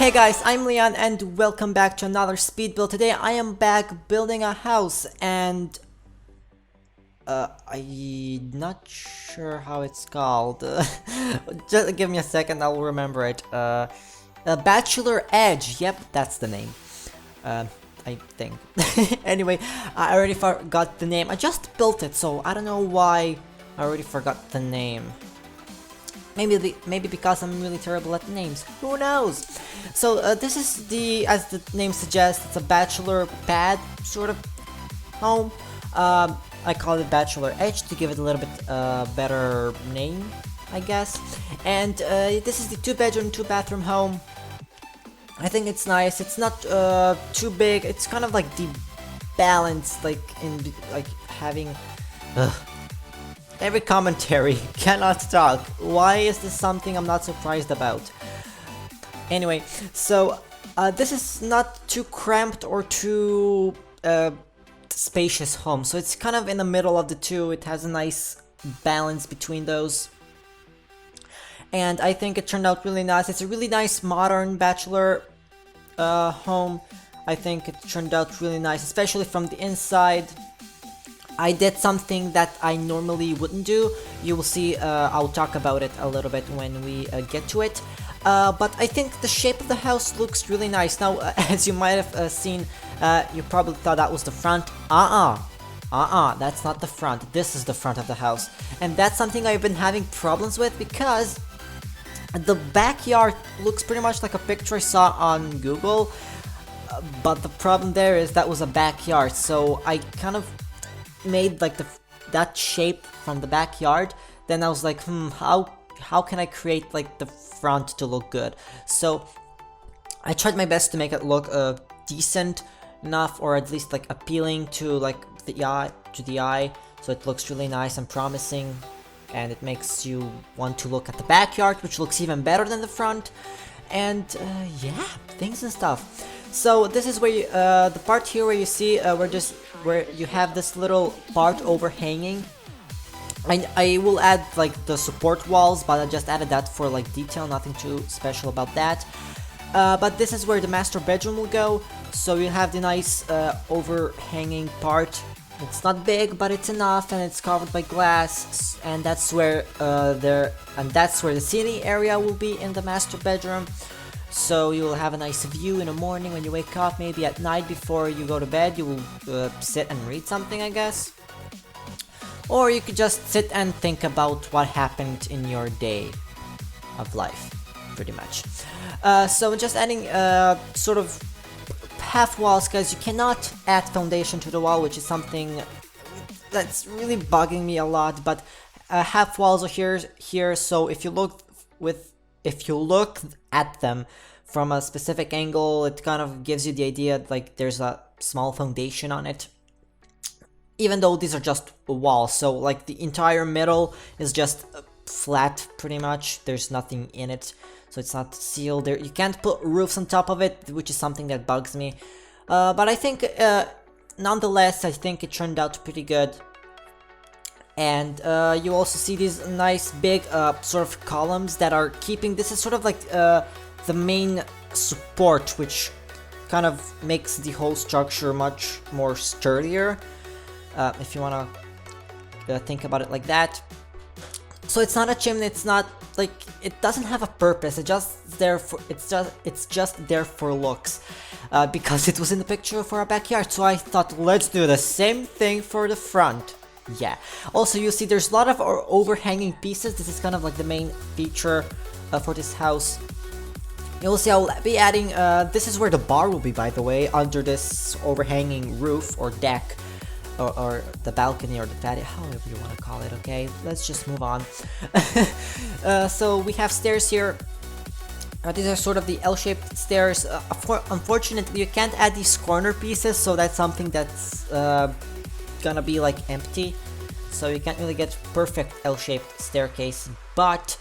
Hey guys, I'm Leon and welcome back to another speed build. Today I am back building a house and I'm not sure how it's called. Just give me a second, I'll remember it. Bachelor Edge, yep, that's the name. I think. Anyway, I already forgot the name. I just built it, so I don't know why I already forgot the name. Maybe because I'm really terrible at names. Who knows? So this is as the name suggests, it's a bachelor pad sort of home. I call it Bachelor Edge to give it a little bit better name, I guess. And this is the 2-bedroom, 2-bathroom home. I think it's nice. It's not too big. It's kind of like the balance, like having. Every commentary cannot talk. Why is this something I'm not surprised about? Anyway, so this is not too cramped or too spacious home. So it's kind of in the middle of the two. It has a nice balance between those. And I think it turned out really nice. It's a really nice modern bachelor home. I think it turned out really nice, especially from the inside. I did something that I normally wouldn't do. You will see, I'll talk about it a little bit when we get to it. But I think the shape of the house looks really nice. Now, as you might have seen, you probably thought that was the front. That's not the front. This is the front of the house. And that's something I've been having problems with because the backyard looks pretty much like a picture I saw on Google. But the problem there is that was a backyard, so I kind of made like that shape from the backyard. Then I was like, how can I create like the front to look good? So I tried my best to make it look decent enough, or at least like appealing to like the eye, so it looks really nice and promising, and it makes you want to look at the backyard, which looks even better than the front. And yeah, things and stuff. So this is where you, the part here where you see where you have this little part overhanging. I will add like the support walls, but I just added that for like detail, nothing too special about that. But this is where the master bedroom will go. So you have the nice overhanging part. It's not big, but it's enough, and it's covered by glass. And that's where the ceiling area will be in the master bedroom. So you will have a nice view in the morning when you wake up, maybe at night before you go to bed. You will sit and read something, I guess. Or you could just sit and think about what happened in your day of life, pretty much. So just adding sort of half walls, because you cannot add foundation to the wall, which is something that's really bugging me a lot. But half walls are here, so if you look at them from a specific angle, it kind of gives you the idea like there's a small foundation on it, even though these are just walls. So like the entire middle is just flat, pretty much. There's nothing in it, so it's not sealed there. You can't put roofs on top of it, which is something that bugs me. But I think nonetheless, I think it turned out pretty good. And you also see these nice big sort of columns that are keeping, this is sort of like the main support, which kind of makes the whole structure much more sturdier, if you want to think about it like that. So it's not a chimney, it's not like, it doesn't have a purpose, it's just there for looks, because it was in the picture for our backyard. So I thought, let's do the same thing for the front. Yeah. Also, you see there's a lot of overhanging pieces. This is kind of like the main feature for this house. You'll see I'll be adding, this is where the bar will be, by the way, under this overhanging roof or deck, or the balcony or the patio, however you want to call it, okay? Let's just move on. So we have stairs here. These are sort of the L-shaped stairs. Unfortunately, you can't add these corner pieces, so that's something that's gonna be like empty, so you can't really get perfect L-shaped staircase, but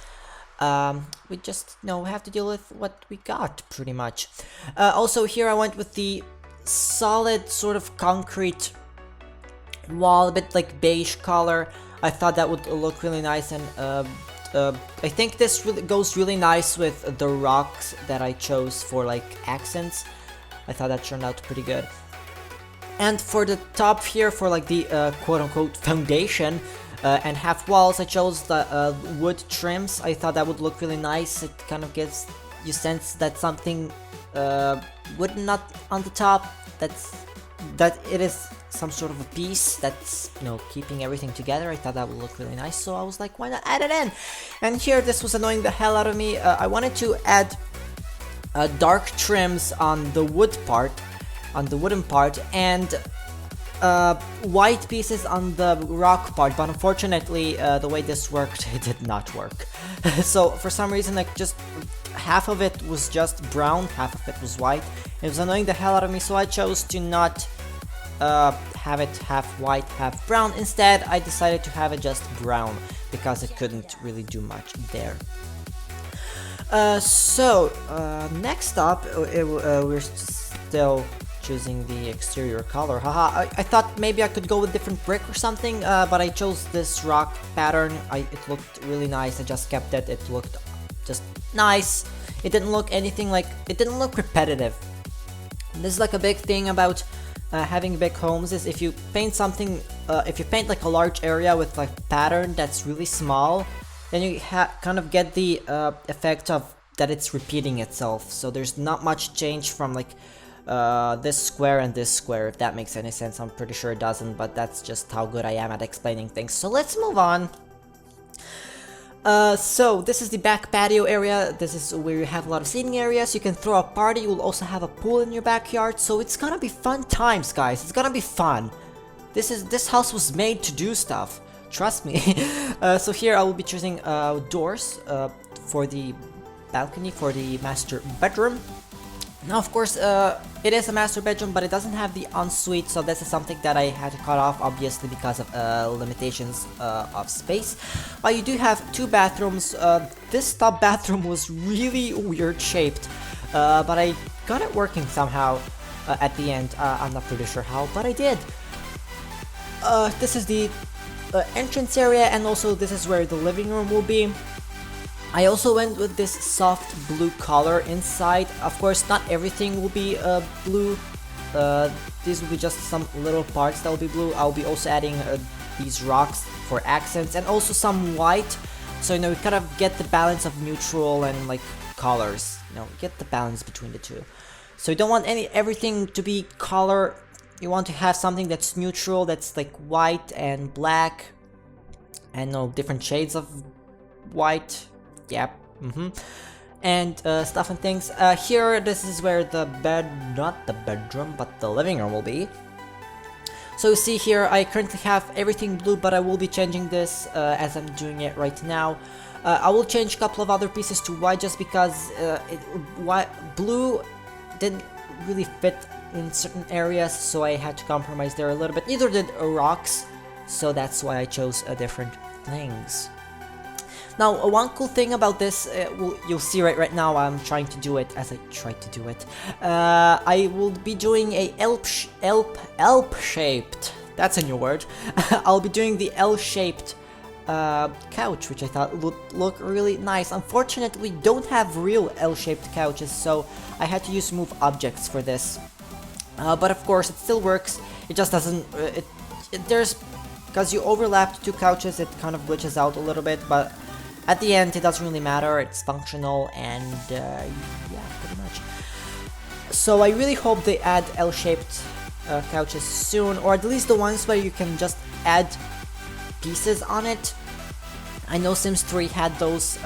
we just have to deal with what we got, pretty much. Also here I went with the solid sort of concrete wall, a bit like beige color. I thought that would look really nice and I think this really goes really nice with the rocks that I chose for like accents. I thought that turned out pretty good. And for the top here, for like the quote-unquote foundation and half walls, I chose the wood trims. I thought that would look really nice. It kind of gives you sense that something wood not on the top, that it is some sort of a piece that's, you know, keeping everything together. I thought that would look really nice, so I was like, why not add it in? And here, this was annoying the hell out of me. I wanted to add dark trims on the wood part, on the wooden part, and white pieces on the rock part, but unfortunately the way this worked, it did not work. So for some reason, like, just half of it was just brown, half of it was white. It was annoying the hell out of me, so I chose to not have it half white, half brown. Instead, I decided to have it just brown, because it couldn't really do much there. Next up, we're still choosing the exterior color. Haha, I thought maybe I could go with different brick or something, but I chose this rock pattern. It looked really nice. I just kept it. It looked just nice. It didn't look anything like, it didn't look repetitive. This is like a big thing about having big homes, is if you paint something, if you paint like a large area with like pattern that's really small, then you kind of get the effect of that it's repeating itself. So there's not much change from like this square and this square, if that makes any sense. I'm pretty sure it doesn't, but that's just how good I am at explaining things. So let's move on. So this is the back patio area. This is where you have a lot of seating areas. You can throw a party. You will also have a pool in your backyard. So it's gonna be fun times, guys. It's gonna be fun. This house was made to do stuff. Trust me. So here I will be choosing doors for the balcony, for the master bedroom. Now, of course, it is a master bedroom, but it doesn't have the ensuite, so this is something that I had to cut off, obviously, because of limitations of space. You do have two bathrooms. This top bathroom was really weird shaped, but I got it working somehow at the end. I'm not pretty sure how, but I did. This is the entrance area, and also this is where the living room will be. I also went with this soft blue color inside. Of course, not everything will be blue. These will be just some little parts that will be blue. I'll be also adding these rocks for accents, and also some white. So, you know, we kind of get the balance of neutral and like colors. You know, get the balance between the two. So you don't want everything to be color. You want to have something that's neutral, that's like white and black, and no different shades of white. Yep. And stuff and things. Here, this is where the not the bedroom, but the living room will be. So you see here, I currently have everything blue, but I will be changing this as I'm doing it right now. I will change a couple of other pieces to white, just because blue didn't really fit in certain areas, so I had to compromise there a little bit. Neither did rocks, so that's why I chose different things. Now, one cool thing about this, you'll see right now, I'm trying to do it as I try to do it. I will be doing a L-shaped, that's a new word. I'll be doing the L-shaped couch, which I thought would look really nice. Unfortunately, we don't have real L-shaped couches, so I had to use move objects for this. But of course, it still works. It just doesn't, because you overlapped two couches, it kind of glitches out a little bit, but at the end, it doesn't really matter. It's functional, and yeah, pretty much. So I really hope they add L-shaped couches soon, or at least the ones where you can just add pieces on it. I know Sims 3 had those.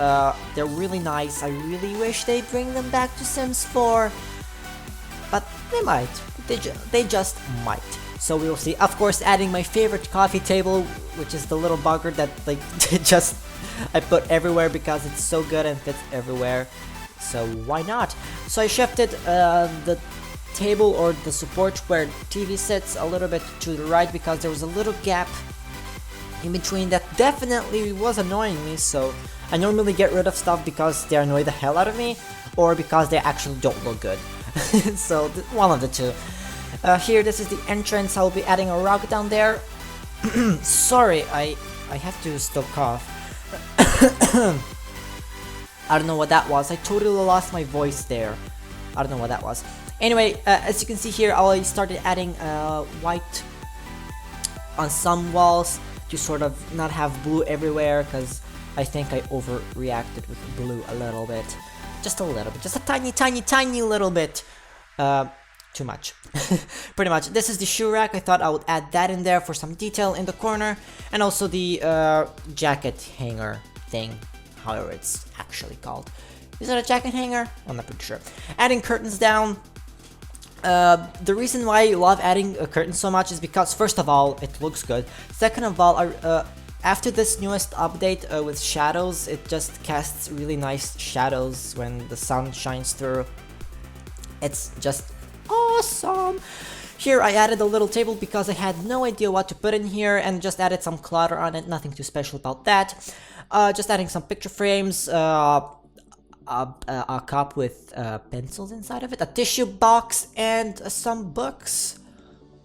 They're really nice. I really wish they'd bring them back to Sims 4, but they might. They just might. So we'll see. Of course, adding my favorite coffee table, which is the little bugger that like just I put everywhere because it's so good and fits everywhere. So why not? So I shifted the table, or the support where TV sits, a little bit to the right, because there was a little gap in between that definitely was annoying me. So I normally get rid of stuff because they annoy the hell out of me, or because they actually don't look good. So one of the two. Here, this is the entrance. I'll be adding a rock down there. Sorry, I have to still cough. I don't know what that was. I totally lost my voice there. I don't know what that was. Anyway, as you can see here, I started adding white on some walls to sort of not have blue everywhere, because I think I overreacted with blue a little bit. Just a little bit. Just a tiny little bit. Too much. Pretty much. This is the shoe rack. I thought I would add that in there for some detail in the corner. And also the jacket hanger thing. However it's actually called. Is that a jacket hanger? I'm not pretty sure. Adding curtains down. The reason why I love adding curtains so much is because, first of all, it looks good. Second of all, after this newest update with shadows, it just casts really nice shadows when the sun shines through. It's just awesome. Here I added a little table because I had no idea what to put in here, and just added some clutter on it. Nothing too special about that. Just adding some picture frames, a cup with pencils inside of it, a tissue box, and some books,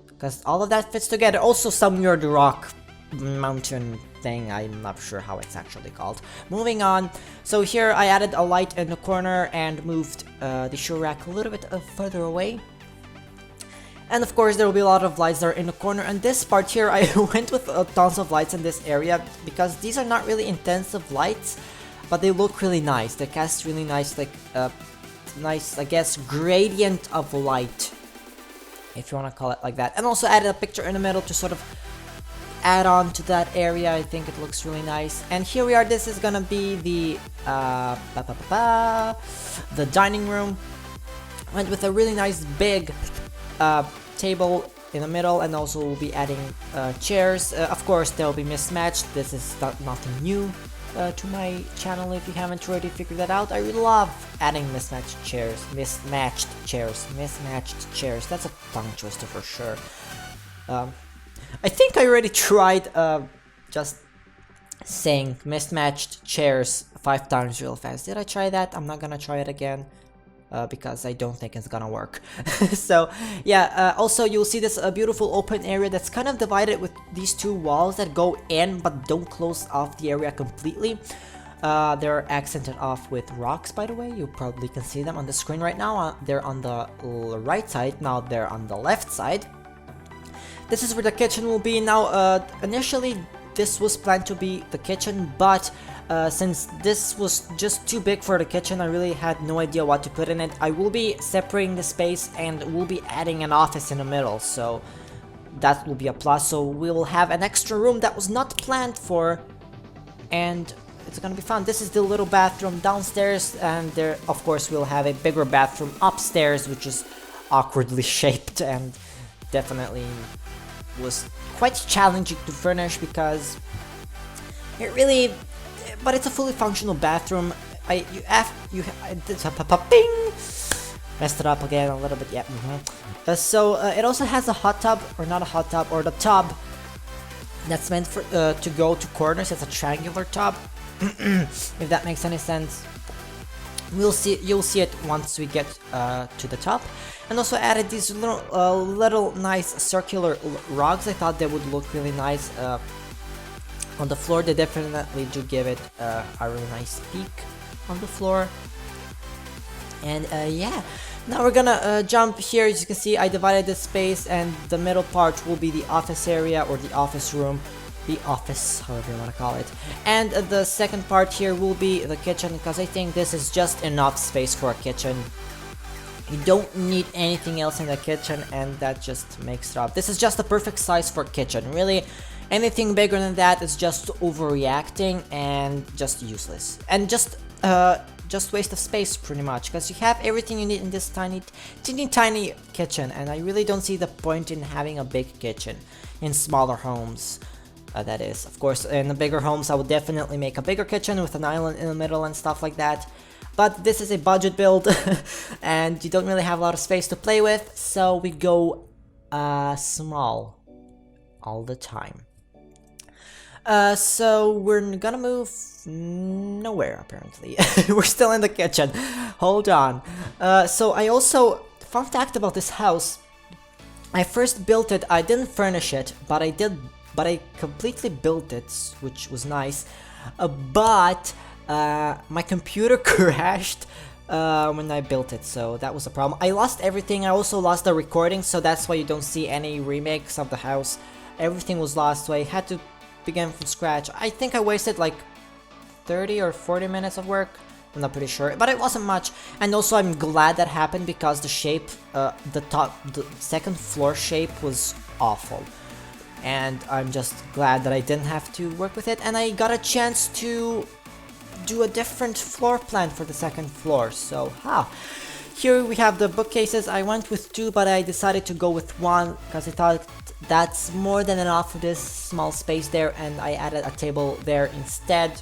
because all of that fits together. Also some weird rock mountain thing, I'm not sure how it's actually called. Moving on, so here I added a light in the corner and moved the shoe rack a little bit further away. And of course there will be a lot of lights there in the corner, and this part here I went with tons of lights in this area because these are not really intensive lights, but they look really nice. They cast really nice, like nice, I guess, gradient of light, if you want to call it like that. And also added a picture in the middle to sort of add on to that area. I think it looks really nice. And here we are. This is gonna be the dining room. Went with a really nice big table in the middle, and also we'll be adding chairs. Of course they'll be mismatched. This is nothing new to my channel if you haven't already figured that out. I really love adding mismatched chairs. That's a tongue twister for sure. I think I already tried just saying mismatched chairs 5 times real fast. Did I try that? I'm not gonna try it again. Because I don't think it's gonna work. So yeah, also you'll see this beautiful open area that's kind of divided with these 2 walls that go in but don't close off the area completely. They're accented off with rocks, by the way. You probably can see them on the screen right now. They're on the right side, now they're on the left side. This is where the kitchen will be. Now initially this was planned to be the kitchen, but since this was just too big for the kitchen, I really had no idea what to put in it. I will be separating the space and we'll be adding an office in the middle, so that will be a plus. So we'll have an extra room that was not planned for, and it's gonna be fun. This is the little bathroom downstairs, and there, of course, we'll have a bigger bathroom upstairs, which is awkwardly shaped and definitely was quite challenging to furnish because it really. But it's a fully functional bathroom. Messed it up again a little bit. Yeah. So it also has a hot tub, or not a hot tub, or the tub that's meant for to go to corners. It's a triangular tub. If that makes any sense. You'll see it once we get to the top. And also added these little nice circular rugs. I thought they would look really nice. On the floor. They definitely do give it a really nice peak on the floor. And yeah, now we're gonna jump here. As you can see, I divided the space, and the middle part will be the office area, or the office room, the office, however you want to call it. And the second part here will be the kitchen, because I think this is just enough space for a kitchen. You don't need anything else in the kitchen, and that just makes it up. This is just the perfect size for a kitchen, really. Anything bigger than that is just overreacting and just useless, and just waste of space pretty much, because you have everything you need in this tiny kitchen, and I really don't see the point in having a big kitchen in smaller homes. That is, of course, in the bigger homes I would definitely make a bigger kitchen with an island in the middle and stuff like that. But this is a budget build and you don't really have a lot of space to play with, so we go small all the time. So we're gonna move nowhere apparently. We're still in the kitchen. Hold on. So I also, fun fact about this house, I first built it, I didn't furnish it, but I completely built it, which was nice. but my computer crashed when I built it, so that was a problem. I lost everything. I also lost the recording, so that's why you don't see any remakes of the house. Everything was lost, so I had to begin from scratch. I think I wasted like 30 or 40 minutes of work. I'm not pretty sure, but it wasn't much. And also I'm glad that happened because the shape, the second floor shape was awful. And I'm just glad that I didn't have to work with it, and I got a chance to do a different floor plan for the second floor. So, here we have the bookcases. I went with 2, but I decided to go with 1 because I thought that's more than enough for this small space there, and I added a table there instead,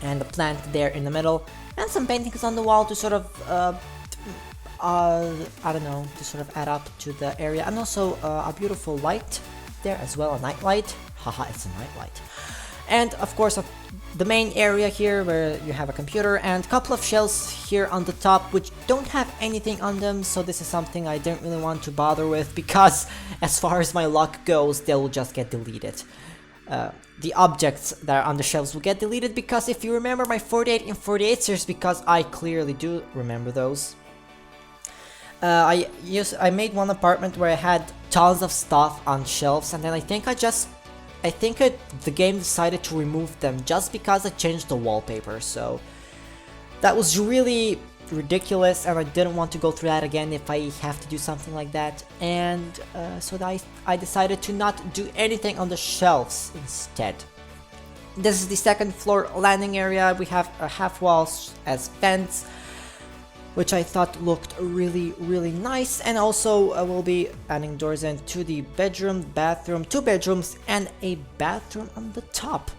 and a plant there in the middle, and some paintings on the wall to sort of, I don't know, to sort of add up to the area, and also a beautiful light there as well, a night light. Haha, it's a night light. And of course the main area here where you have a computer and a couple of shelves here on the top which don't have anything on them, so this is something I didn't really want to bother with because as far as my luck goes, they'll just get deleted. The objects that are on the shelves will get deleted because if you remember my 48 in 48 series, because I clearly do remember those, I made one apartment where I had tons of stuff on shelves, and then I think the game decided to remove them just because I changed the wallpaper. So that was really ridiculous, and I didn't want to go through that again if I have to do something like that. And so I decided to not do anything on the shelves instead. This is the second floor landing area. We have a half walls as fence, which I thought looked really, really nice. And also we'll be adding doors into the bedroom, bathroom, 2 bedrooms, and a bathroom on the top.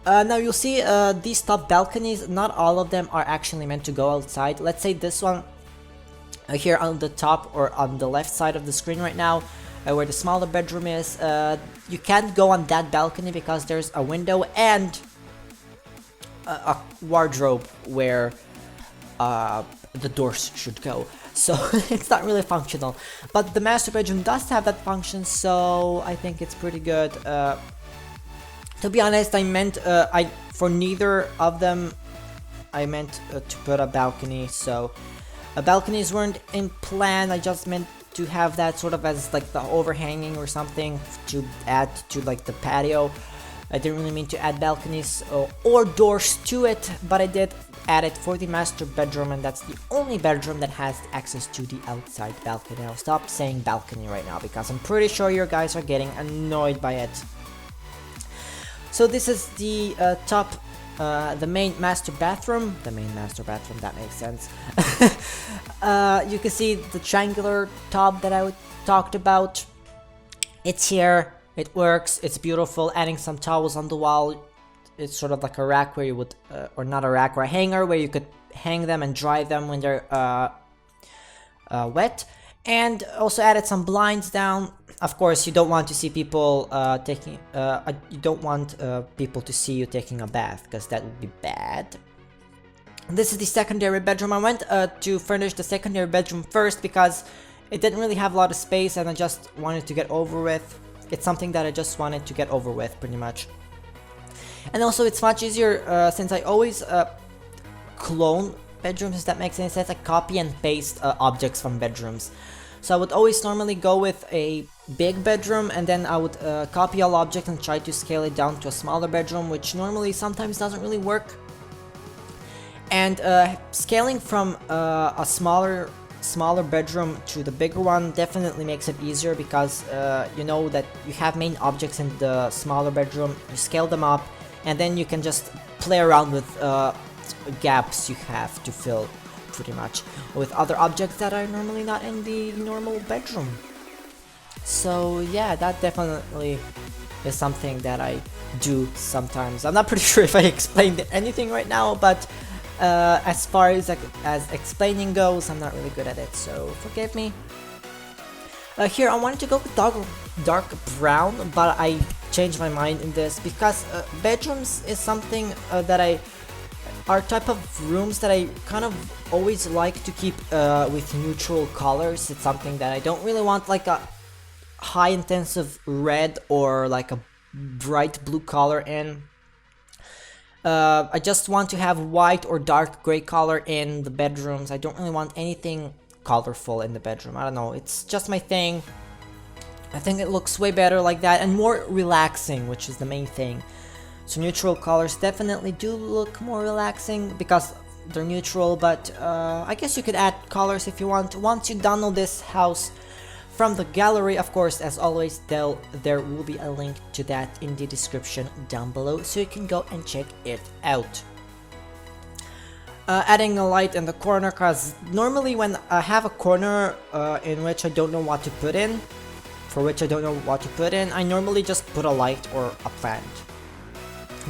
Now you'll see these top balconies, not all of them are actually meant to go outside. Let's say this one here on the top or on the left side of the screen right now, where the smaller bedroom is, you can't go on that balcony because there's a window and a wardrobe where the doors should go, so it's not really functional. But the master bedroom does have that function, so I think it's pretty good. To be honest, I meant for neither of them I meant to put a balcony, so balconies weren't in plan. I just meant to have that sort of as like the overhanging or something to add to like the patio. I didn't really mean to add balconies or doors to it, but I did add it for the master bedroom, and that's the only bedroom that has access to the outside balcony. I'll stop saying balcony right now because I'm pretty sure you guys are getting annoyed by it. So this is the the main master bathroom. The main master bathroom, that makes sense. You can see the triangular tub that I talked about. It's here. It works. It's beautiful. Adding some towels on the wall. It's sort of like a rack where you would, or not a rack, or a hanger where you could hang them and dry them when they're wet. And also added some blinds down. Of course, you don't want to see people you don't want people to see you taking a bath, because that would be bad. This is the secondary bedroom. I went to furnish the secondary bedroom first because it didn't really have a lot of space, and I just wanted to get over with. It's something that I just wanted to get over with, pretty much. And also it's much easier since I always clone bedrooms, if that makes any sense. I copy and paste objects from bedrooms. So I would always normally go with a big bedroom, and then I would copy all objects and try to scale it down to a smaller bedroom, which normally sometimes doesn't really work. And scaling from a smaller bedroom to the bigger one definitely makes it easier, because you know that you have main objects in the smaller bedroom, you scale them up, and then you can just play around with gaps you have to fill, pretty much, with other objects that are normally not in the normal bedroom. So yeah, that definitely is something that I do sometimes. I'm not pretty sure if I explained anything right now, but as far as explaining goes, I'm not really good at it, so forgive me. Here I wanted to go with dark brown, but I changed my mind in this because bedrooms is something that are type of rooms that I kind of always like to keep with neutral colors. It's something that I don't really want like a high intensive red or like a bright blue color in. I just want to have white or dark gray color in the bedrooms. I don't really want anything colorful in the bedroom. I don't know, it's just my thing. I think it looks way better like that and more relaxing, which is the main thing. So neutral colors definitely do look more relaxing because they're neutral, but I guess you could add colors if you want. Once you download this house from the gallery, of course, as always, there will be a link to that in the description down below, so you can go and check it out. Adding a light in the corner, because normally when I have a corner in which I don't know what to put in, I normally just put a light or a plant.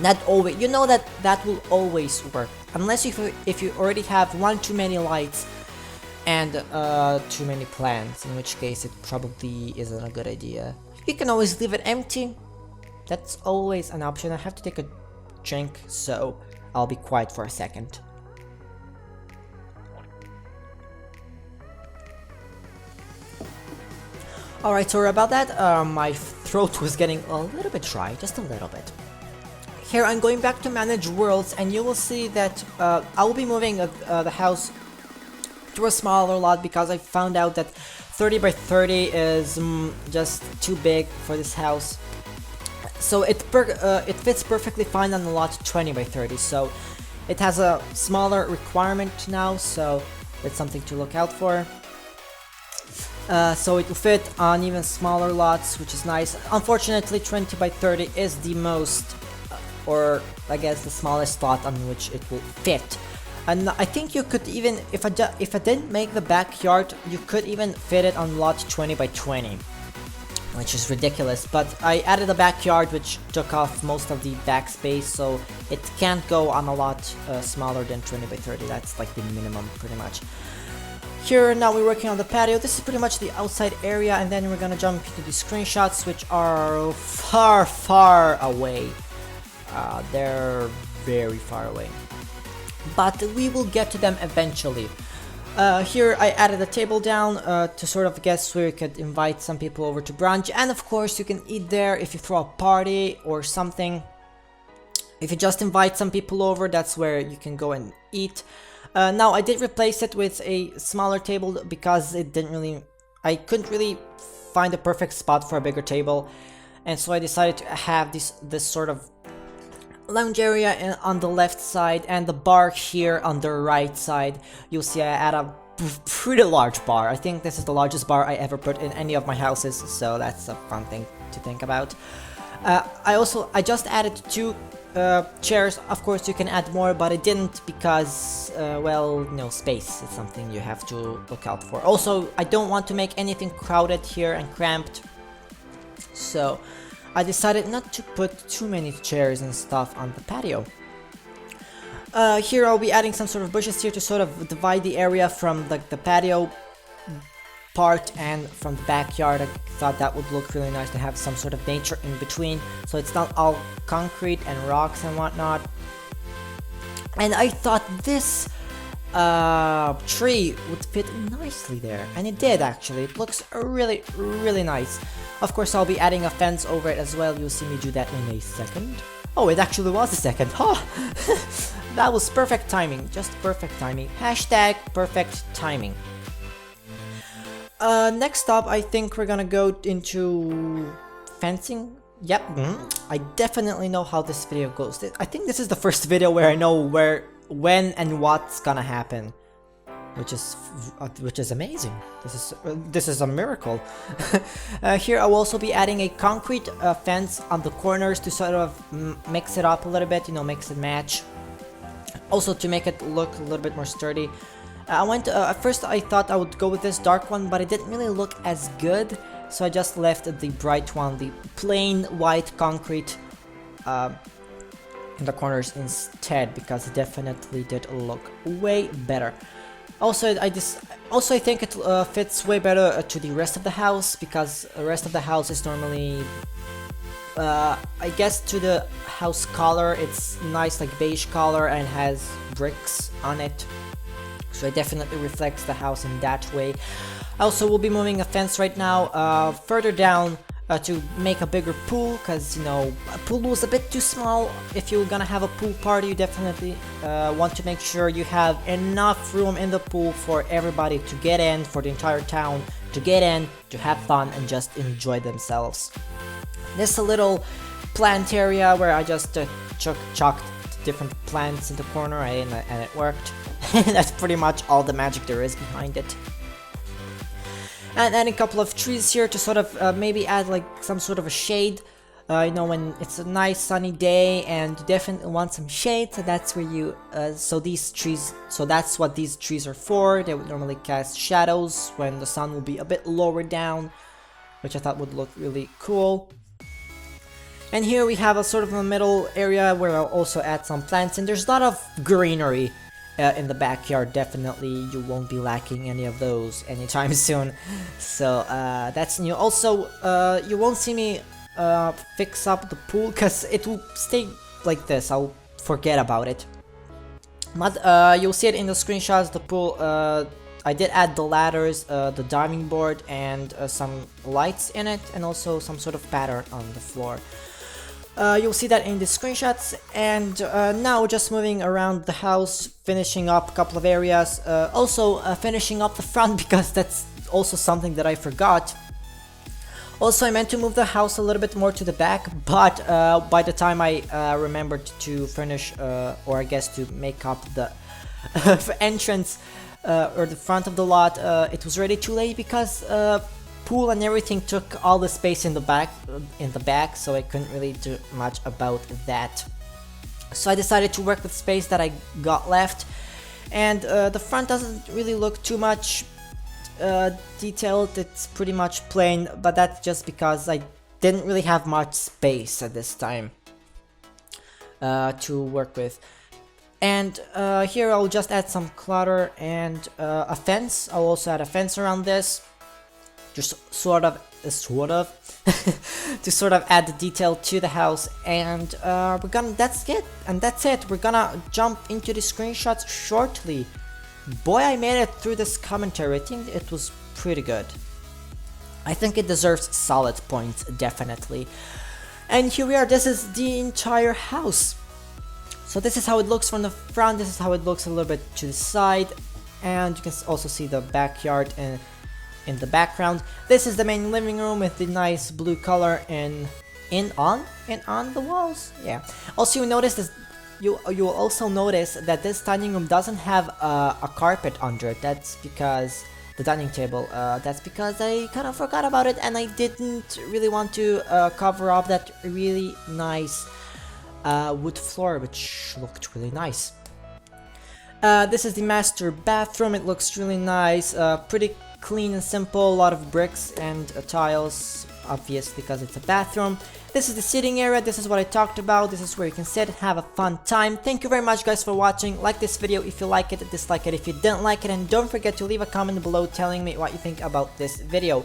That always, you know, that will always work, unless if you already have one too many lights and too many plants, in which case it probably isn't a good idea. You can always leave it empty. That's always an option. I have to take a drink, so I'll be quiet for a second. Alright, sorry about that. My throat was getting a little bit dry, just a little bit. Here I'm going back to manage worlds, and you will see that I will be moving the house to a smaller lot because I found out that 30 by 30 is just too big for this house. So it fits perfectly fine on the lot 20 by 30, so it has a smaller requirement now, so it's something to look out for. So it will fit on even smaller lots, which is nice. Unfortunately, 20 by 30 is the most, or I guess the smallest lot on which it will fit. And I think you could even, if I didn't make the backyard, you could even fit it on lot 20 by 20, which is ridiculous. But I added a backyard which took off most of the backspace, so it can't go on a lot smaller than 20 by 30. That's like the minimum, pretty much. Here now we're working on the patio. This is pretty much the outside area, and then we're gonna jump into the screenshots, which are far away. They're very far away, but we will get to them eventually. Here I added a table down to sort of guess where you could invite some people over to brunch, and of course you can eat there if you throw a party or something. If you just invite some people over, that's where you can go and eat. Now I did replace it with a smaller table because I couldn't really find a perfect spot for a bigger table, and so I decided to have this sort of lounge area on the left side and the bar here on the right side. You'll see I add a pretty large bar. I think this is the largest bar I ever put in any of my houses, so that's a fun thing to think about. I just added two chairs. Of course you can add more, but I didn't because well, no, space is something you have to look out for. Also, I don't want to make anything crowded here and cramped, so I decided not to put too many chairs and stuff on the patio. Here I'll be adding some sort of bushes here to sort of divide the area from the patio part and from the backyard. I thought that would look really nice to have some sort of nature in between, so it's not all concrete and rocks and whatnot. And I thought this tree would fit nicely there, and it did actually. It looks really nice. Of course I'll be adding a fence over it as well. You'll see me do that in a second. Oh, it actually was a second. Huh. That was perfect timing, just perfect timing. Hashtag perfect timing. Next up, I think we're gonna go into fencing. Yep, I definitely know how this video goes. I think this is the first video where I know when and what's gonna happen, which is amazing. This is a miracle. Here I will also be adding a concrete fence on the corners to sort of mix it up a little bit, you know, mix and match. Also to make it look a little bit more sturdy. At first I thought I would go with this dark one, but it didn't really look as good, so I just left the bright one, the plain white concrete in the corners instead, because it definitely did look way better. Also, I think it fits way better to the rest of the house, because the rest of the house is normally, I guess, to the house color. It's nice, like beige color, and has bricks on it. So it definitely reflects the house in that way. Also, we'll be moving a fence right now further down to make a bigger pool, because you know, a pool was a bit too small. If you're gonna have a pool party, you definitely want to make sure you have enough room in the pool for everybody to get in, for the entire town to get in, to have fun and just enjoy themselves. This a little plant area where I just chucked different plants in the corner, and it worked. That's pretty much all the magic there is behind it. And add a couple of trees here to sort of maybe add like some sort of a shade. You know, when it's a nice sunny day and you definitely want some shade, so that's where you so that's what these trees are for. They would normally cast shadows when the sun will be a bit lower down, which I thought would look really cool. And here we have a sort of a middle area where I'll also add some plants, and there's a lot of greenery in the backyard. Definitely you won't be lacking any of those anytime soon, so that's new. Also, you won't see me fix up the pool because it will stay like this. I'll forget about it, but you'll see it in the screenshots. The pool, I did add the ladders, the diving board, and some lights in it, and also some sort of pattern on the floor. You'll see that in the screenshots. And now just moving around the house, finishing up a couple of areas, also finishing up the front, because that's also something that I forgot. Also, I meant to move the house a little bit more to the back, but by the time I remembered to finish, or I guess to make up the entrance or the front of the lot, it was already too late, because pool and everything took all the space in the back, so I couldn't really do much about that. So I decided to work with space that I got left, and the front doesn't really look too much detailed. It's pretty much plain, but that's just because I didn't really have much space at this time to work with. And here I'll just add some clutter and a fence. I'll also add a fence around this, just sort of to sort of add the detail to the house. And that's it. We're gonna jump into the screenshots shortly. Boy, I made it through this commentary. I think it was pretty good. I think it deserves solid points, definitely. And here we are. This is the entire house. So this is how it looks from the front. This is how it looks a little bit to the side, and you can also see the backyard in the background. This is the main living room with the nice blue color on the walls. Yeah. Also, you will also notice that this dining room doesn't have a carpet under it. That's because the dining table. That's because I kind of forgot about it, and I didn't really want to cover up that really nice wood floor, which looked really nice. This is the master bathroom. It looks really nice, pretty clean and simple. A lot of bricks and tiles, obviously because it's a bathroom. This is the sitting area. This is what I talked about. This is where you can sit and have a fun time. Thank you very much, guys, for watching. Like this video if you like it, dislike it if you didn't like it, and don't forget to leave a comment below telling me what you think about this video.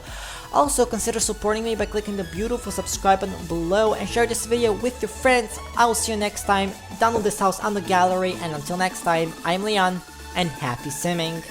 Also, consider supporting me by clicking the beautiful subscribe button below and share this video with your friends. I will see you next time. Download this house on the gallery, and until next time, I'm Leon, and happy simming.